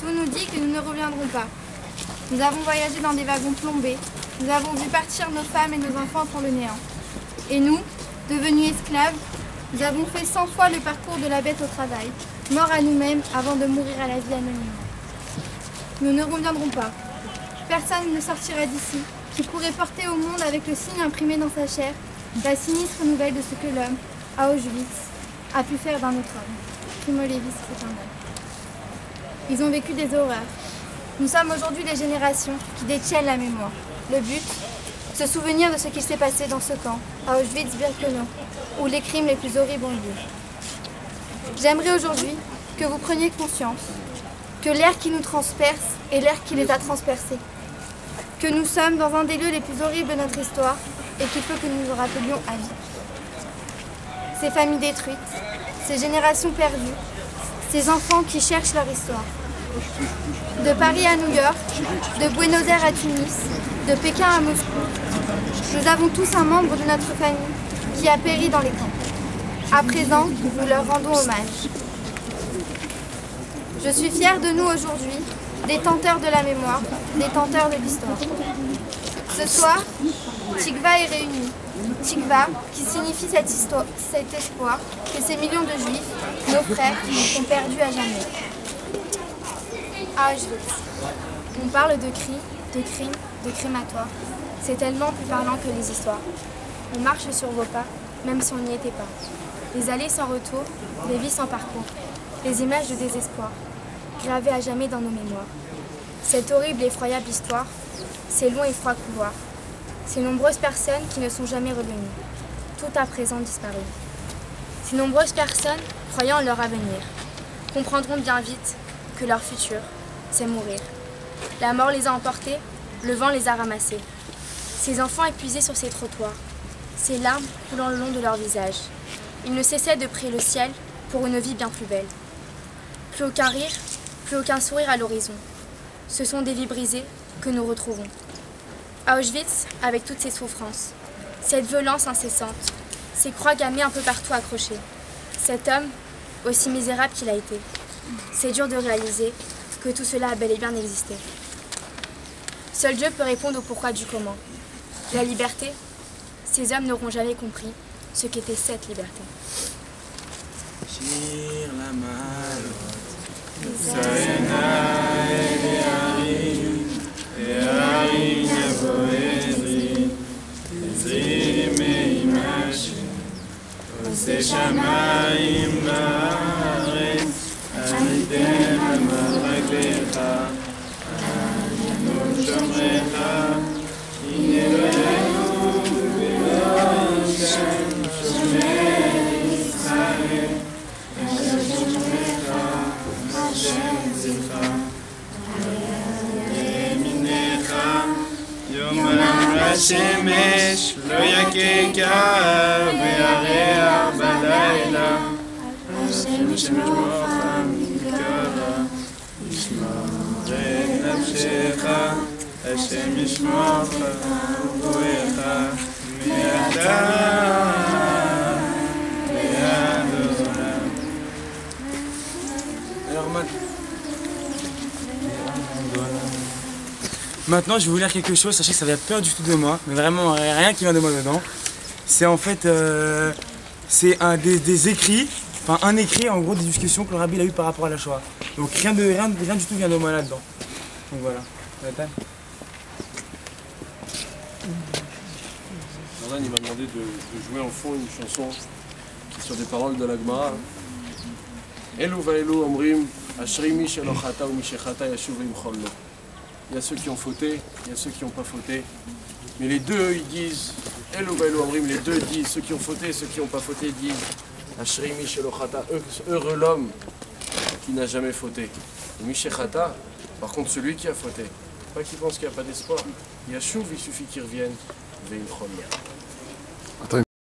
Tout nous dit que nous ne reviendrons pas. Nous avons voyagé dans des wagons plombés. Nous avons vu partir nos femmes et nos enfants pour le néant. Et nous, devenus esclaves, nous avons fait 100 fois le parcours de la bête au travail, morts à nous-mêmes avant de mourir à la vie anonyme. Nous ne reviendrons pas. Personne ne sortira d'ici qui pourrait porter au monde avec le signe imprimé dans sa chair la sinistre nouvelle de ce que l'homme, à Auschwitz, a pu faire d'un autre homme. Primo Levi, c'est un homme. Ils ont vécu des horreurs. Nous sommes aujourd'hui des générations qui détiennent la mémoire. Le but, se souvenir de ce qui s'est passé dans ce camp, à Auschwitz-Birkenau, où les crimes les plus horribles ont lieu. J'aimerais aujourd'hui que vous preniez conscience que l'air qui nous transperce est l'air qui les a transpercés, que nous sommes dans un des lieux les plus horribles de notre histoire et qu'il faut que nous nous rappelions à vie. Ces familles détruites, ces générations perdues, ces enfants qui cherchent leur histoire. De Paris à New York, de Buenos Aires à Tunis, de Pékin à Moscou, nous avons tous un membre de notre famille qui a péri dans les camps. À présent, nous leur rendons hommage. Je suis fière de nous aujourd'hui, détenteurs de la mémoire, détenteurs de l'histoire. Ce soir, Tikva est réunie. Tikva, qui signifie cet espoir que ces millions de juifs, nos frères, ont perdu à jamais. À Auschwitz, on parle de cris, de crimes, de crématoires. C'est tellement plus parlant que les histoires. On marche sur vos pas, même si on n'y était pas. Les allées sans retour, les vies sans parcours, les images de désespoir, gravées à jamais dans nos mémoires. Cette horrible et effroyable histoire, ces longs et froids couloirs, ces nombreuses personnes qui ne sont jamais revenues, tout à présent disparues. Ces nombreuses personnes, croyant en leur avenir, comprendront bien vite que leur futur, c'est mourir. La mort les a emportés, le vent les a ramassés. Ces enfants épuisés sur ces trottoirs, ces larmes coulant le long de leur visage. Il ne cessait de prier le ciel pour une vie bien plus belle. Plus aucun rire, plus aucun sourire à l'horizon. Ce sont des vies brisées que nous retrouvons. À Auschwitz, avec toutes ces souffrances, cette violence incessante, ces croix gammées un peu partout accrochées, cet homme, aussi misérable qu'il a été, c'est dur de réaliser que tout cela a bel et bien existé. Seul Dieu peut répondre au pourquoi du comment. La liberté, ces hommes n'auront jamais compris ce qu'était cette liberté. שיר למעלות, הערים הבוערים, עזרי מימשי, עושה שמיים לארץ, עליתם על רגליך, עלינו שומריך, הנה אלוהינו ולא ישן, שומר ישראל. השמש לא יככה וירח בלילה, השם ישמור מקרא, ישמור את נפשך, השם ישמור ובואך מעתה ועד עולם. Maintenant, je vais vous lire quelque chose. Sachez que ça vient pas du tout de moi, mais vraiment rien qui vient de moi dedans. C'est en fait c'est des écrits, enfin un écrit en gros des discussions que le rabbi a eu par rapport à la Shoah. Donc rien du tout vient de moi là-dedans. Donc voilà. Jordan, il m'a demandé de jouer en fond une chanson qui est sur des paroles de la Gemara. Elu va'elu omrim, ashri mi shelo chata ou mi shechata yashuv limchol lo. Il y a ceux qui ont fauté, il y a ceux qui n'ont pas fauté. Mais les deux, ils disent, Elu va'elu omrim, les deux disent, ceux qui ont fauté et ceux qui n'ont pas fauté disent, ashri mi shelo chata, heureux l'homme qui n'a jamais fauté. Mi shechata, par contre celui qui a fauté, pas qu'il pense qu'il n'y a pas d'espoir. Yashuv, il suffit qu'il revienne, ve'imchol lo.